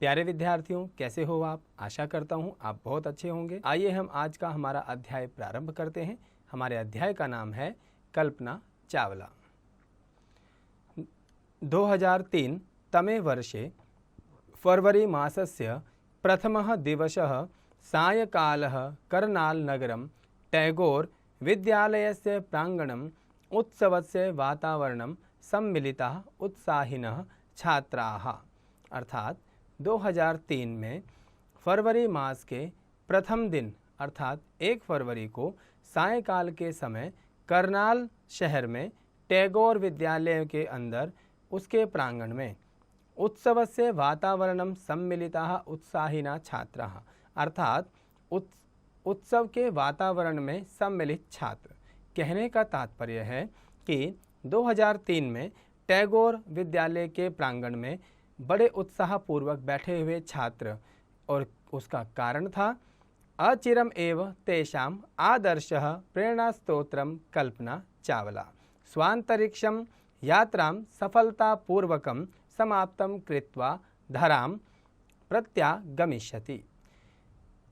प्यारे विद्यार्थियों, कैसे हो आप? आशा करता हूँ आप बहुत अच्छे होंगे। आइए हम आज का हमारा अध्याय प्रारंभ करते हैं। हमारे अध्याय का नाम है कल्पना चावला। 2003 तमे वर्षे फरवरी मासस्य प्रथमः दिवसः सायंकालः कर्नाल नगरं टैगोर विद्यालयस्य प्राङ्गणम् उत्सवस्य वातावरणं सम्मिलिताः उत्साहिनः छात्राः। अर्थात 2003 में फरवरी मास के प्रथम दिन अर्थात 1 फरवरी को सायंकाल के समय करनाल शहर में टैगोर विद्यालय के अंदर उसके प्रांगण में उत्सवस्य वातावरणं सम्मिलिताः उत्साहिनः छात्राः अर्थात उत्सव के वातावरण में सम्मिलित छात्र। कहने का तात्पर्य है कि 2003 में टैगोर विद्यालय के प्रांगण में बड़े उत्साहपूर्वक बैठे हुए छात्र और उसका कारण था अचिरम एव तेषाम आदर्शः प्रेरणास्तोत्रम कल्पना चावला स्वांतरिक्षं यात्रां सफलतापूर्वकं समाप्तं कृत्वा धरां प्रत्यागमिष्यति।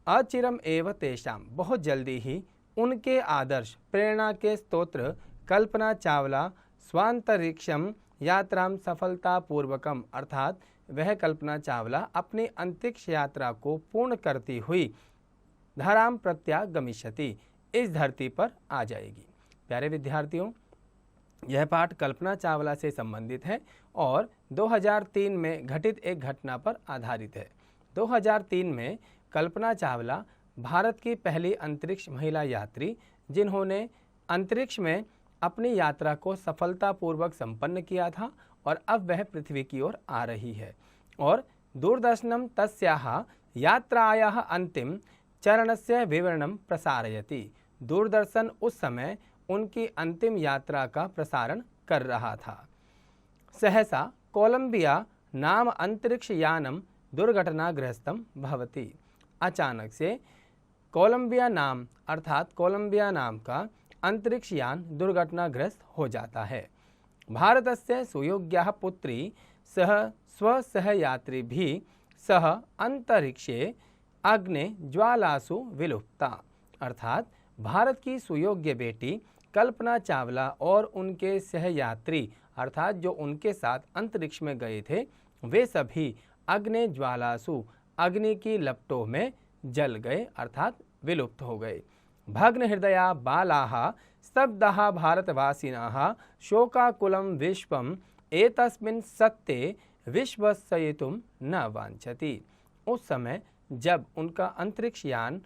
अचिरम एव तेषाम बहुत जल्दी ही उनके आदर्श प्रेरणा के स्तोत्र कल्पना चावला स्वांतरिक्षम यात्राम सफलतापूर्वकम अर्थात वह कल्पना चावला अपनी अंतरिक्ष यात्रा को पूर्ण करती हुई धराम प्रत्यागमिष्यति इस धरती पर आ जाएगी। प्यारे विद्यार्थियों, यह पाठ कल्पना चावला से संबंधित है और 2003 में घटित एक घटना पर आधारित है। 2003 में कल्पना चावला भारत की पहली अंतरिक्ष महिला यात्री जिन्होंने अंतरिक्ष में अपनी यात्रा को सफलतापूर्वक संपन्न किया था और अब वह पृथ्वी की ओर आ रही है और दूरदर्शनम तस्याः यात्रायाः अंतिम चरणस्य विवरणं प्रसारयति। दूरदर्शन उस समय उनकी अंतिम यात्रा का प्रसारण कर रहा था। सहसा कोलंबिया नाम अंतरिक्ष यानम दुर्घटनाग्रस्तं भवति। अचानक से कोलंबिया नाम अर्थात कोलंबिया नाम का अंतरिक्ष यान दुर्घटनाग्रस्त हो जाता है। भारतस्य सुयोग्याः पुत्री सह स्वसहयात्री भी सह अंतरिक्षे अग्ने ज्वालासु विलुप्ता अर्थात भारत की सुयोग्य बेटी कल्पना चावला और उनके सहयात्री अर्थात जो उनके साथ अंतरिक्ष में गए थे वे सभी अग्नि ज्वालासु अग्नि की लपटों में जल गए अर्थात विलुप्त हो गए। भग्न हृदया बालाः स्तब्धाः भारतवासिनः शोकाकुलं विश्वम् एतस्मिन् सत्ये विश्वसयितुं न वांछति। उस समय जब उनका अंतरिक्ष यान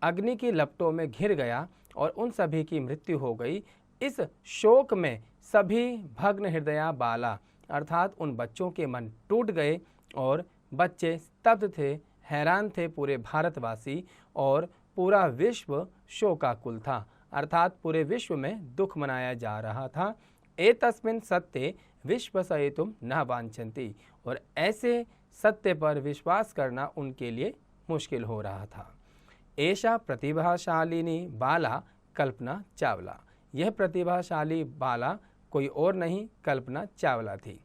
अग्नि की लपटों में घिर गया और उन सभी की मृत्यु हो गई, इस शोक में सभी भग्न हृदया बाला अर्थात उन बच्चों के मन टूट गए और बच्चे स्तब्ध थे, हैरान थे। पूरे भारतवासी और पूरा विश्व शोकाकुल था अर्थात पूरे विश्व में दुख मनाया जा रहा था। एतस्मिन् सत्ये विश्वसयितुं न वांछन्ति और ऐसे सत्य पर विश्वास करना उनके लिए मुश्किल हो रहा था। एषा प्रतिभाशालिनी बाला कल्पना चावला। यह प्रतिभाशाली बाला कोई और नहीं कल्पना चावला थी।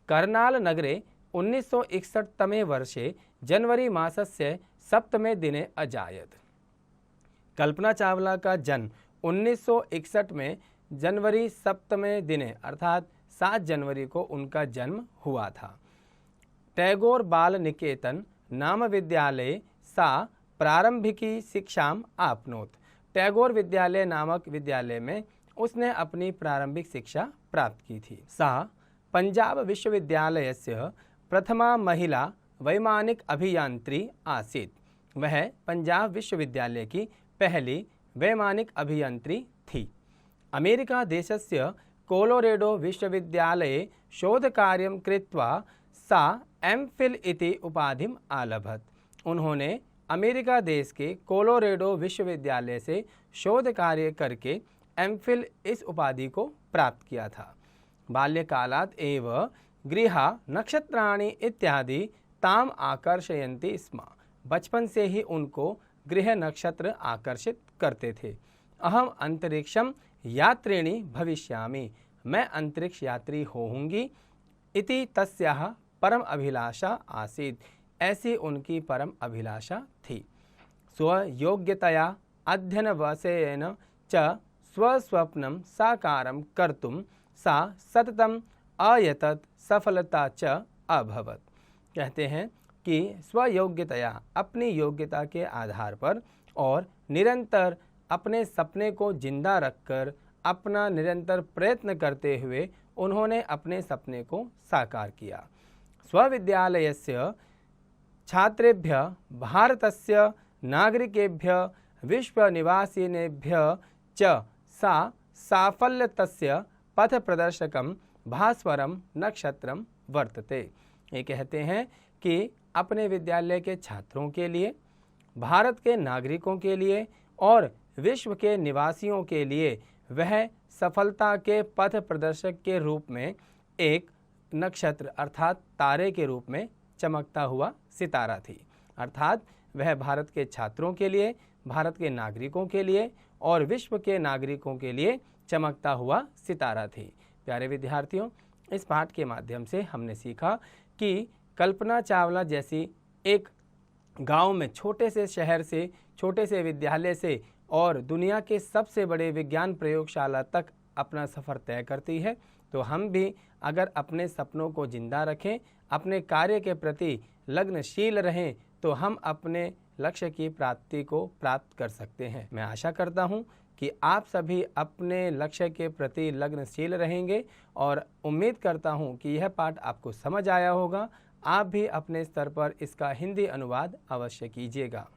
करनाल नगरे 1961 तमे वर्षे जनवरी मासस्य सप्तमे दिने अजायत। कल्पना चावला का जन्म 1961 में जनवरी सप्तमे दिने अर्थात 7 जनवरी को उनका जन्म हुआ था। टैगोर बाल निकेतन नाम विद्यालये सा प्रारंभिकी शिक्षाम आपनोत। टैगोर विद्यालय नामक विद्यालय में उसने अपनी प्रारंभिक शिक्षा प्राप्त की थी। सा पंजाब विश्वविद्यालयस्य प्रथमा महिला वैमानिक अभियंत्री आसीत्। वह पंजाब विश्वविद्यालय की पहली वैमानिक अभियंत्री थी। अमेरिका देशस्य कोलोरेडो विश्वविद्यालये शोधकार्यं कृत्वा सा एमफिल इति उपाधिम् आलभत। उन्होंने अमेरिका देश के कोलोरेडो विश्वविद्यालय से शोध कार्य करके एमफिल इस उपाधि को प्राप्त किया था। बाल्यकालात् एव गृहा नक्षत्राणि इत्यादि ताम आकर्षयन्ति स्म। बचपन से ही उनको गृह नक्षत्र आकर्षित करते थे। अहम अंतरिक्षम यात्रिणी भविष्यामि। मैं अंतरिक्ष यात्री होऊंगी इति तस्याः परम अभिलाषा आसीत्। ऐसी उनकी परम अभिलाषा थी। स्वयोग्यतया अध्ययनवशेन च स्वस्वप्नं साकारं कर्तुं सा सततम् अयतत, सफलता च अभवत। कहते हैं कि स्वयोग्यतया, अपनी योग्यता के आधार पर और निरंतर अपने सपने को जिंदा रखकर अपना निरंतर प्रयत्न करते हुए उन्होंने अपने सपने को साकार किया। स्वविद्यालयस्य छात्रेभ्यः भारतस्य नागरिकेभ्यः विश्वनिवासिनेभ्यः च सा साफल्यतस्य पथप्रदर्शकं भास्वरम नक्षत्रम वर्तते। ये कहते हैं कि अपने विद्यालय के छात्रों के लिए, भारत के नागरिकों के लिए और विश्व के निवासियों के लिए वह सफलता के पथ प्रदर्शक के रूप में एक नक्षत्र अर्थात तारे के रूप में चमकता हुआ सितारा थी। अर्थात वह भारत के छात्रों के लिए, भारत के नागरिकों के लिए और विश्व के नागरिकों के लिए चमकता हुआ सितारा थी। प्यारे विद्यार्थियों, इस पाठ के माध्यम से हमने सीखा कि कल्पना चावला जैसी एक गांव में छोटे से शहर से, छोटे से विद्यालय से और दुनिया के सबसे बड़े विज्ञान प्रयोगशाला तक अपना सफ़र तय करती है, तो हम भी अगर अपने सपनों को जिंदा रखें, अपने कार्य के प्रति लग्नशील रहें, तो हम अपने लक्ष्य की प्राप्ति को प्राप्त कर सकते हैं। मैं आशा करता हूं कि आप सभी अपने लक्ष्य के प्रति लग्नशील रहेंगे और उम्मीद करता हूं कि यह पाठ आपको समझ आया होगा। आप भी अपने स्तर पर इसका हिंदी अनुवाद अवश्य कीजिएगा।